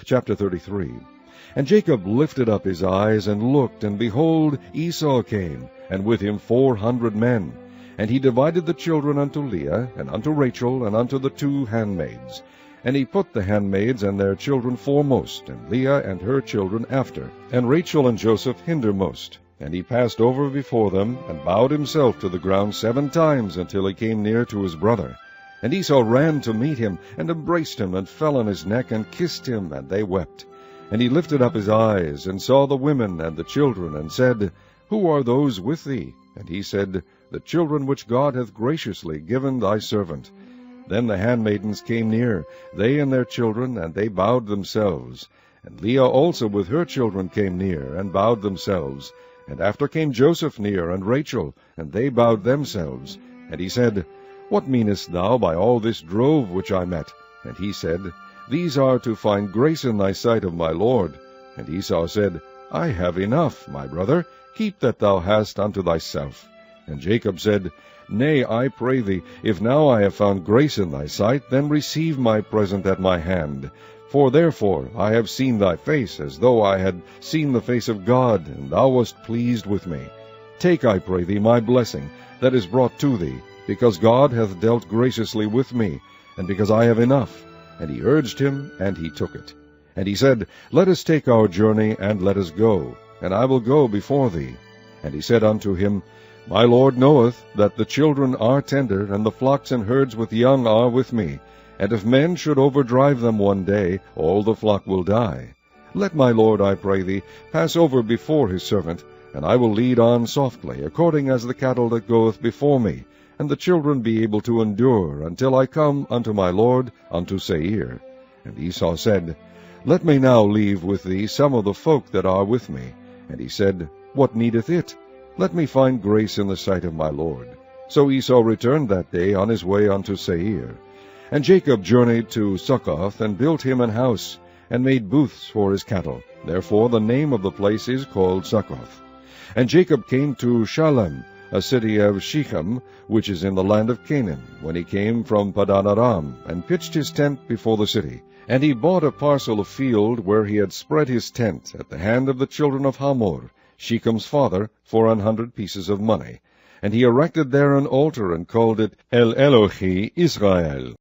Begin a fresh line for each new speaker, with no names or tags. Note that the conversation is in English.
Chapter 33. And Jacob lifted up his eyes, and looked, and behold, Esau came, and with him 400 men. And he divided the children unto Leah, and unto Rachel, and unto the 2 handmaids. And he put the handmaids and their children foremost, and Leah and her children after, and Rachel and Joseph hindermost. And he passed over before them, and bowed himself to the ground 7 times, until he came near to his brother. And Esau ran to meet him, and embraced him, and fell on his neck, and kissed him, and they wept. And he lifted up his eyes, and saw the women and the children, and said, Who are those with thee? And he said, The children which God hath graciously given thy servant. Then the handmaidens came near, they and their children, and they bowed themselves. And Leah also with her children came near, and bowed themselves. And after came Joseph near, and Rachel, and they bowed themselves. And he said, What meanest thou by all this drove which I met? And he said, These are to find grace in thy sight of my lord. And Esau said, I have enough, my brother, keep that thou hast unto thyself. And Jacob said, Nay, I pray thee, if now I have found grace in thy sight, then receive my present at my hand. For therefore I have seen thy face, as though I had seen the face of God, and thou wast pleased with me. Take, I pray thee, my blessing that is brought to thee, because God hath dealt graciously with me, and because I have enough. And he urged him, and he took it. And he said, Let us take our journey, and let us go, and I will go before thee. And he said unto him, My Lord knoweth that the children are tender, and the flocks and herds with young are with me. And if men should overdrive them one day, all the flock will die. Let my Lord, I pray thee, pass over before his servant, and I will lead on softly, according as the cattle that goeth before me, and the children be able to endure, until I come unto my Lord, unto Seir. And Esau said, Let me now leave with thee some of the folk that are with me. And he said, What needeth it? Let me find grace in the sight of my Lord. So Esau returned that day on his way unto Seir. And Jacob journeyed to Succoth, and built him an house, and made booths for his cattle. Therefore the name of the place is called Succoth. And Jacob came to Shalem, a city of Shechem, which is in the land of Canaan, when he came from Padan Aram, and pitched his tent before the city. And he bought a parcel of field where he had spread his tent, at the hand of the children of Hamor, Shechem's father, for 100 pieces of money. And he erected there an altar, and called it El Elohi Israel.